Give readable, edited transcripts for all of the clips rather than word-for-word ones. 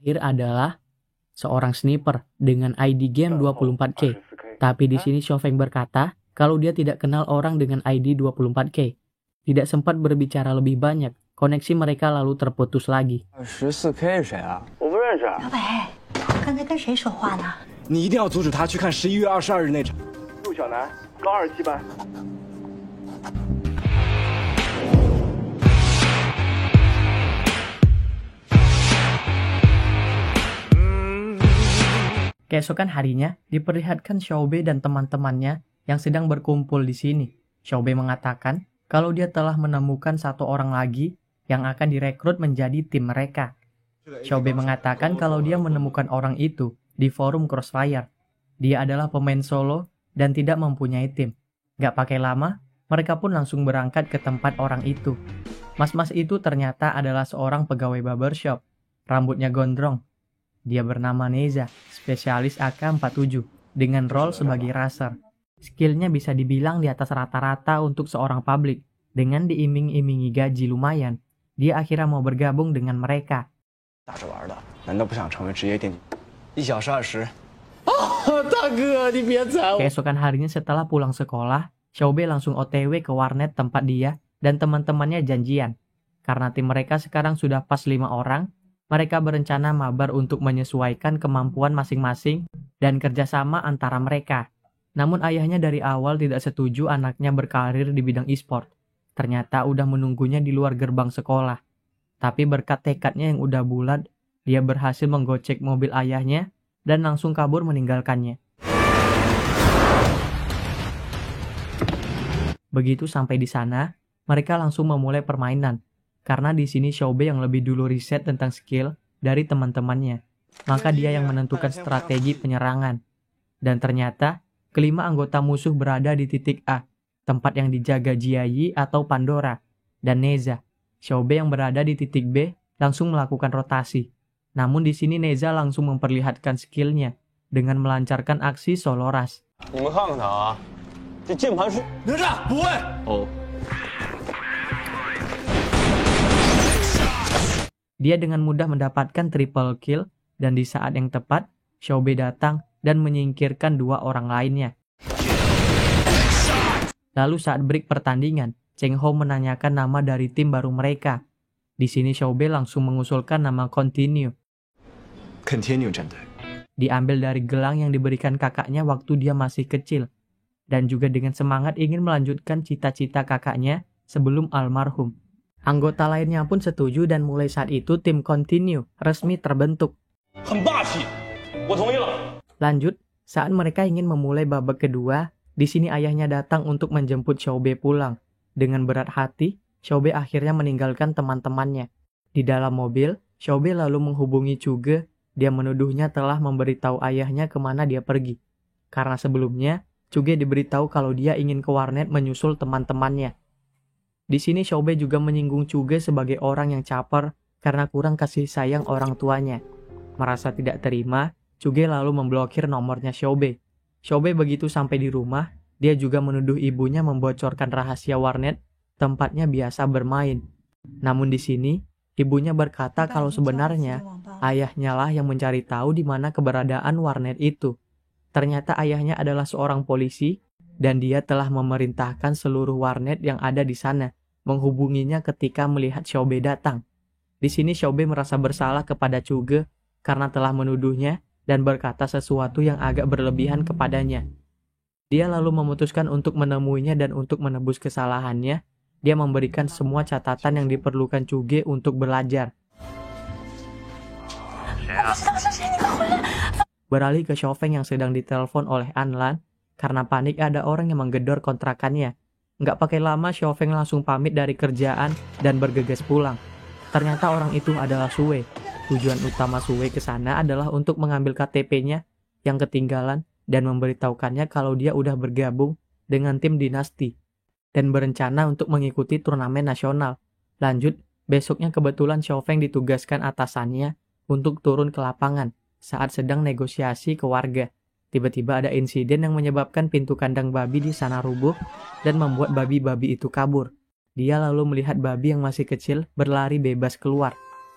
Terakhir adalah seorang sniper dengan ID game 24K. Tapi di sini Chauvin berkata kalau dia tidak kenal orang dengan ID 24K. Tidak sempat berbicara lebih banyak, koneksi mereka lalu terputus lagi. 14K 是谁啊？我不认识啊。小北，刚才跟谁说话呢？你一定要阻止他去看11月22日那场。陆小南，高27班。Keesokan harinya, diperlihatkan Xiaobei dan teman-temannya yang sedang berkumpul di sini. Xiaobei mengatakan kalau dia telah menemukan satu orang lagi yang akan direkrut menjadi tim mereka. Xiaobei mengatakan kalau dia menemukan orang itu di forum Crossfire. Dia adalah pemain solo dan tidak mempunyai tim. Gak pakai lama, mereka pun langsung berangkat ke tempat orang itu. Mas-mas itu ternyata adalah seorang pegawai barbershop. Rambutnya gondrong. Dia bernama Neza, spesialis AK-47, dengan role sebagai racer. Skillnya bisa dibilang di atas rata-rata untuk seorang publik. Dengan diiming-imingi gaji lumayan, dia akhirnya mau bergabung dengan mereka. 打着玩的，难道不想成为职业电竞？1小时20。大哥，你别踩我！ Keesokan harinya setelah pulang sekolah, Xiaobei langsung OTW ke warnet tempat dia dan teman-temannya janjian. Karena tim mereka sekarang sudah pas 5 orang, mereka berencana mabar untuk menyesuaikan kemampuan masing-masing dan kerjasama antara mereka. Namun ayahnya dari awal tidak setuju anaknya berkarir di bidang e-sport. Ternyata udah menunggunya di luar gerbang sekolah. Tapi berkat tekadnya yang udah bulat, dia berhasil menggocek mobil ayahnya dan langsung kabur meninggalkannya. Begitu sampai di sana, mereka langsung memulai permainan. Karena di sini Xiaobei yang lebih dulu riset tentang skill dari teman-temannya. Maka dia yang menentukan strategi penyerangan. Dan ternyata, kelima anggota musuh berada di titik A, tempat yang dijaga Jiayi atau Pandora, dan Neza. Xiaobei yang berada di titik B langsung melakukan rotasi. Namun di sini Neza langsung memperlihatkan skillnya dengan melancarkan aksi solo rush. 你们看看他啊，这键盘是哪吒不会。哦。 Dia dengan mudah mendapatkan triple kill dan di saat yang tepat, Xiaobei datang dan menyingkirkan 2 orang lainnya. Lalu saat break pertandingan, Cheng Ho menanyakan nama dari tim baru mereka. Di sini Xiaobei langsung mengusulkan nama Continue. Continue 战队。 Diambil dari gelang yang diberikan kakaknya waktu dia masih kecil. Dan juga dengan semangat ingin melanjutkan cita-cita kakaknya sebelum almarhum. Anggota lainnya pun setuju dan mulai saat itu tim Continue resmi terbentuk. 很霸气，我同意了。 Lanjut, saat mereka ingin memulai babak kedua, di sini ayahnya datang untuk menjemput Xiaobei pulang. Dengan berat hati, Xiaobei akhirnya meninggalkan teman-temannya. Di dalam mobil, Xiaobei lalu menghubungi Cuge. Dia menuduhnya telah memberitahu ayahnya kemana dia pergi. Karena sebelumnya, Cuge diberitahu kalau dia ingin ke warnet menyusul teman-temannya. Di sini Xiaobei juga menyinggung Cuge sebagai orang yang caper karena kurang kasih sayang orang tuanya. Merasa tidak terima, Cuge lalu memblokir nomornya Xiaobei. Xiaobei begitu sampai di rumah, dia juga menuduh ibunya membocorkan rahasia warnet tempatnya biasa bermain. Namun di sini, ibunya berkata kalau sebenarnya ayahnya lah yang mencari tahu di mana keberadaan warnet itu. Ternyata ayahnya adalah seorang polisi dan dia telah memerintahkan seluruh warnet yang ada di sana menghubunginya ketika melihat Xiaobei datang. Di sini Xiaobei merasa bersalah kepada Cuge karena telah menuduhnya dan berkata sesuatu yang agak berlebihan kepadanya. Dia lalu memutuskan untuk menemuinya dan untuk menebus kesalahannya, dia memberikan semua catatan yang diperlukan Cuge untuk belajar. Beralih ke Chauvin yang sedang ditelepon oleh Anlan karena panik ada orang yang menggedor kontrakannya. Nggak pakai lama, Chauvin langsung pamit dari kerjaan dan bergegas pulang. Ternyata orang itu adalah Sue. Tujuan utama Sue ke sana adalah untuk mengambil KTP-nya yang ketinggalan dan memberitahukannya kalau dia udah bergabung dengan tim dinasti dan berencana untuk mengikuti turnamen nasional. Lanjut, besoknya kebetulan Chauvin ditugaskan atasannya untuk turun ke lapangan saat sedang negosiasi ke warga. Tiba-tiba ada insiden yang menyebabkan pintu kandang babi di sana rubuh dan membuat babi-babi itu kabur. Dia lalu melihat babi yang masih kecil berlari bebas keluar.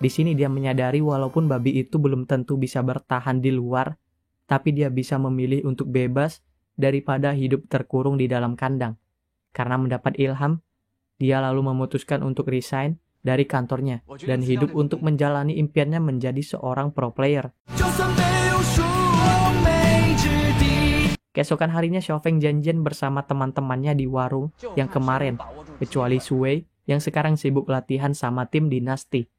Di sini dia menyadari walaupun babi itu belum tentu bisa bertahan di luar, tapi dia bisa memilih untuk bebas daripada hidup terkurung di dalam kandang. Karena mendapat ilham, dia lalu memutuskan untuk resign dari kantornya dan hidup untuk menjalani impiannya menjadi seorang pro player. Keesokan harinya Xiaofeng janjian bersama teman-temannya di warung yang kemarin, kecuali Sui yang sekarang sibuk latihan sama tim dinasti.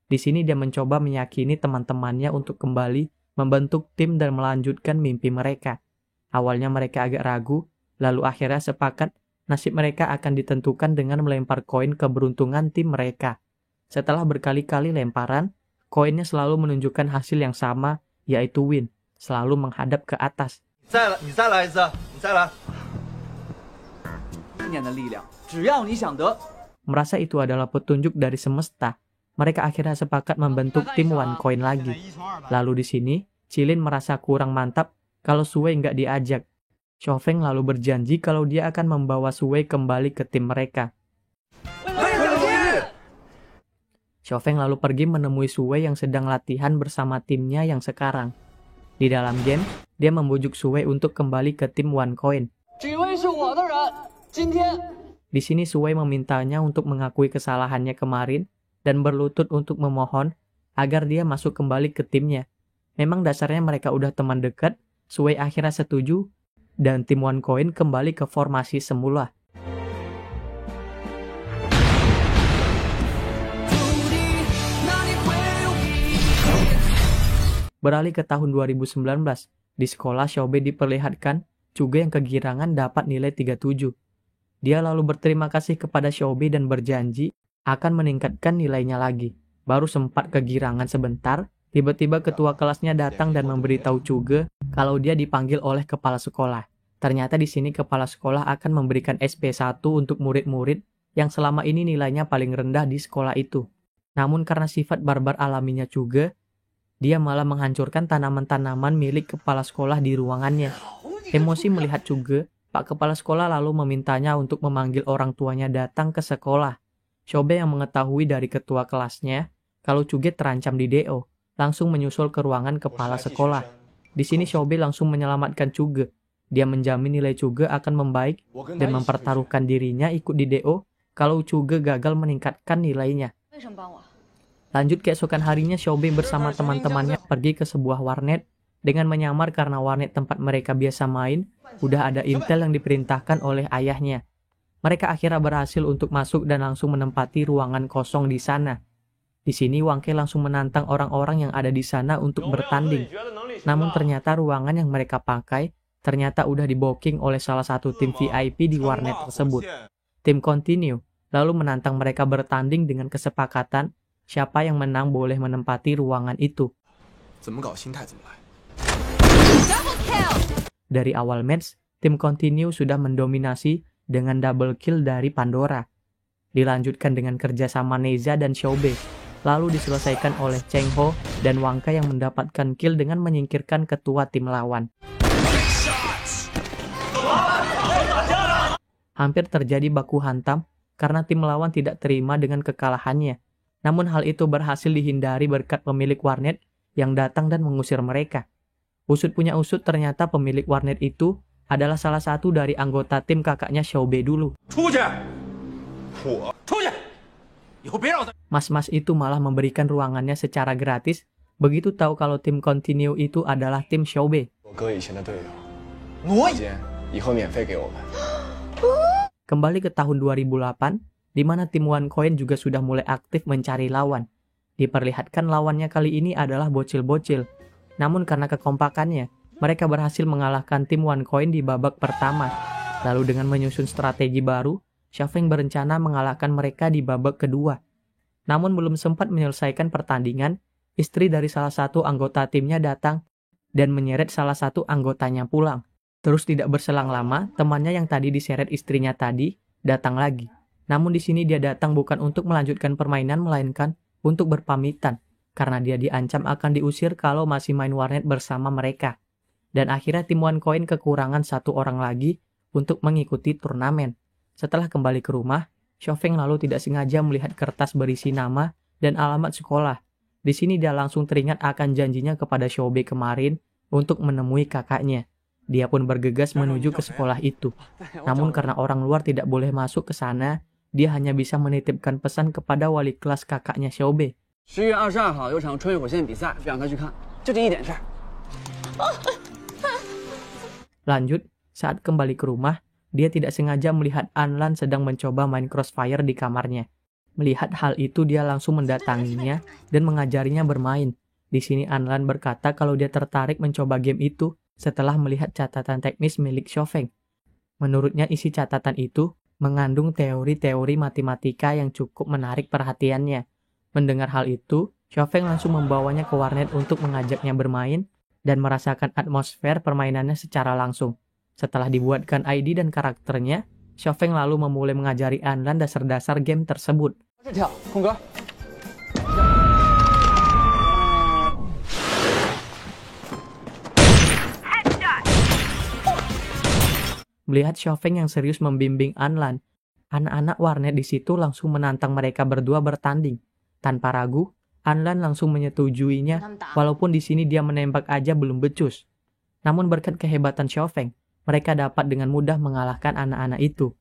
Di sini dia mencoba meyakini teman-temannya untuk kembali membentuk tim dan melanjutkan mimpi mereka. Awalnya mereka agak ragu, lalu akhirnya sepakat nasib mereka akan ditentukan dengan melempar koin keberuntungan tim mereka. Setelah berkali-kali lemparan, koinnya selalu menunjukkan hasil yang sama, yaitu win, selalu menghadap ke atas. Merasa itu adalah petunjuk dari semesta, mereka akhirnya sepakat membentuk tim OneCoin lagi. Lalu di sini, Qilin merasa kurang mantap kalau Sui nggak diajak. Xiaofeng lalu berjanji kalau dia akan membawa Sui kembali ke tim mereka. Xiaofeng lalu pergi menemui Sui yang sedang latihan bersama timnya yang sekarang. Di dalam game, dia membujuk Sui untuk kembali ke tim OneCoin. Di sini Sui memintanya untuk mengakui kesalahannya kemarin dan berlutut untuk memohon agar dia masuk kembali ke timnya. Memang dasarnya mereka udah teman dekat, Sui akhirnya setuju dan tim OneCoin kembali ke formasi semula. Beralih ke tahun 2019, di sekolah Xiaobei diperlihatkan juga yang kegirangan dapat nilai 37. Dia lalu berterima kasih kepada Xiaobei dan berjanji akan meningkatkan nilainya lagi. Baru sempat kegirangan sebentar, tiba-tiba ketua kelasnya datang dan memberitahu juga kalau dia dipanggil oleh kepala sekolah. Ternyata di sini kepala sekolah akan memberikan SP1 untuk murid-murid yang selama ini nilainya paling rendah di sekolah itu. Namun karena sifat barbar alaminya juga, dia malah menghancurkan tanaman-tanaman milik kepala sekolah di ruangannya. Emosi melihat juga, Pak Kepala Sekolah lalu memintanya untuk memanggil orang tuanya datang ke sekolah. Xiaobei yang mengetahui dari ketua kelasnya kalau Cuge terancam di DO, langsung menyusul ke ruangan kepala sekolah. Di sini Xiaobei langsung menyelamatkan Cuge. Dia menjamin nilai Cuge akan membaik dan mempertaruhkan dirinya ikut di DO kalau Cuge gagal meningkatkan nilainya. Lanjut keesokan harinya Xiaobei bersama teman-temannya pergi ke sebuah warnet dengan menyamar karena warnet tempat mereka biasa main udah ada intel yang diperintahkan oleh ayahnya. Mereka akhirnya berhasil untuk masuk dan langsung menempati ruangan kosong di sana. Di sini Wang Ke langsung menantang orang-orang yang ada di sana untuk bertanding. Namun ternyata ruangan yang mereka pakai ternyata udah di-booking oleh salah satu tim VIP di warnet tersebut. Tim Continue lalu menantang mereka bertanding dengan kesepakatan siapa yang menang boleh menempati ruangan itu. Dari awal match, tim Continue sudah mendominasi dengan double kill dari Pandora. Dilanjutkan dengan kerjasama Neza dan Xiaobei, lalu diselesaikan oleh Cheng Ho dan Wang Ke yang mendapatkan kill dengan menyingkirkan ketua tim lawan. Hampir terjadi baku hantam karena tim lawan tidak terima dengan kekalahannya. Namun hal itu berhasil dihindari berkat pemilik warnet yang datang dan mengusir mereka. Usut punya usut ternyata pemilik warnet itu adalah salah satu dari anggota tim kakaknya Xiaobei dulu. Mas-mas itu malah memberikan ruangannya secara gratis, begitu tahu kalau tim Continue itu adalah tim Xiaobei. Kembali ke tahun 2008, di mana tim OneCoin juga sudah mulai aktif mencari lawan. Diperlihatkan lawannya kali ini adalah bocil-bocil. Namun karena kekompakannya, mereka berhasil mengalahkan tim OneCoin di babak pertama. Lalu dengan menyusun strategi baru, Xiaofeng berencana mengalahkan mereka di babak kedua. Namun belum sempat menyelesaikan pertandingan, istri dari salah satu anggota timnya datang dan menyeret salah satu anggotanya pulang. Terus tidak berselang lama, temannya yang tadi diseret istrinya tadi datang lagi. Namun di sini dia datang bukan untuk melanjutkan permainan, melainkan untuk berpamitan, karena dia diancam akan diusir kalau masih main warnet bersama mereka. Dan akhirnya tim OneCoin kekurangan satu orang lagi untuk mengikuti turnamen. Setelah kembali ke rumah, Xiaofeng lalu tidak sengaja melihat kertas berisi nama dan alamat sekolah. Di sini dia langsung teringat akan janjinya kepada Xiaobei kemarin untuk menemui kakaknya. Dia pun bergegas menuju ke sekolah itu. Namun karena orang luar tidak boleh masuk ke sana, dia hanya bisa menitipkan pesan kepada wali kelas kakaknya Xiaobei. 10月22号有场穿越火线比赛，让他去看，就这一点事儿。 Lanjut, saat kembali ke rumah, dia tidak sengaja melihat Anlan sedang mencoba main Crossfire di kamarnya. Melihat hal itu, dia langsung mendatanginya dan mengajarinya bermain. Di sini Anlan berkata kalau dia tertarik mencoba game itu setelah melihat catatan teknis milik Xiaofeng. Menurutnya isi catatan itu mengandung teori-teori matematika yang cukup menarik perhatiannya. Mendengar hal itu, Xiaofeng langsung membawanya ke warnet untuk mengajaknya bermain dan merasakan atmosfer permainannya secara langsung. Setelah dibuatkan ID dan karakternya, Xiaofeng lalu memulai mengajari Anlan dasar-dasar game tersebut. Melihat Xiaofeng yang serius membimbing Anlan, anak-anak warnet di situ langsung menantang mereka berdua bertanding. Tanpa ragu, Anlan langsung menyetujuinya, walaupun di sini dia menembak aja belum becus. Namun berkat kehebatan Xiaofeng, mereka dapat dengan mudah mengalahkan anak-anak itu.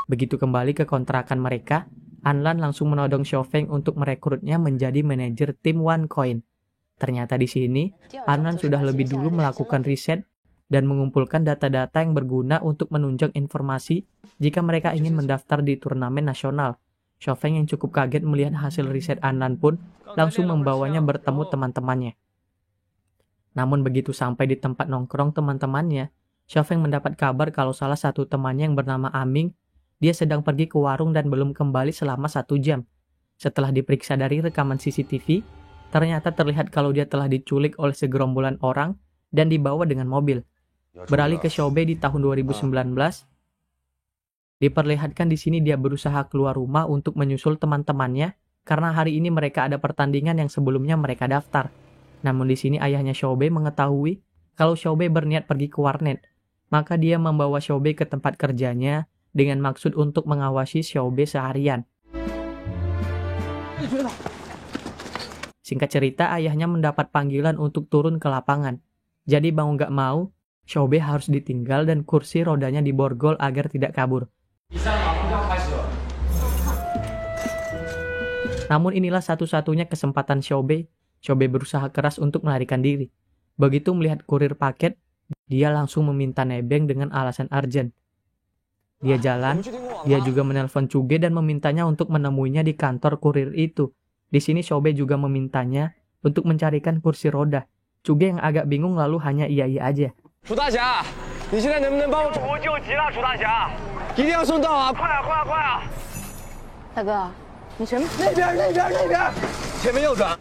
Begitu kembali ke kontrakan mereka, Anlan langsung menodong Xiaofeng untuk merekrutnya menjadi manajer tim OneCoin. Ternyata di sini, Anlan sudah lebih dulu melakukan riset dan mengumpulkan data-data yang berguna untuk menunjang informasi jika mereka ingin mendaftar di turnamen nasional. Xiaofeng yang cukup kaget melihat hasil riset Anlan pun langsung membawanya bertemu teman-temannya. Namun begitu sampai di tempat nongkrong teman-temannya, Xiaofeng mendapat kabar kalau salah satu temannya yang bernama Aming, dia sedang pergi ke warung dan belum kembali selama 1 jam. Setelah diperiksa dari rekaman CCTV, ternyata terlihat kalau dia telah diculik oleh segerombolan orang dan dibawa dengan mobil. Beralih ke Xiaobei di tahun 2019, diperlihatkan di sini dia berusaha keluar rumah untuk menyusul teman-temannya karena hari ini mereka ada pertandingan yang sebelumnya mereka daftar. Namun di sini ayahnya Xiaobei mengetahui kalau Xiaobei berniat pergi ke warnet, maka dia membawa Xiaobei ke tempat kerjanya dengan maksud untuk mengawasi Xiaobei seharian. Singkat cerita, ayahnya mendapat panggilan untuk turun ke lapangan. Jadi mau gak mau, Xiaobei harus ditinggal dan kursi rodanya diborgol agar tidak kabur. Namun inilah satu-satunya kesempatan Xiaobei. Xiaobei berusaha keras untuk melarikan diri. Begitu melihat kurir paket, dia langsung meminta nebeng dengan alasan urgent. Dia jalan, dia juga menelpon Cuge dan memintanya untuk menemuinya di kantor kurir itu. Di sini Xiaobei juga memintanya untuk mencarikan kursi roda. Cuge yang agak bingung lalu hanya iya-iya aja. 楚大侠，你现在能不能帮我？我救急了，楚大侠，一定要送到啊！快啊，快啊，快啊！大哥，你什么？那边，前面右转。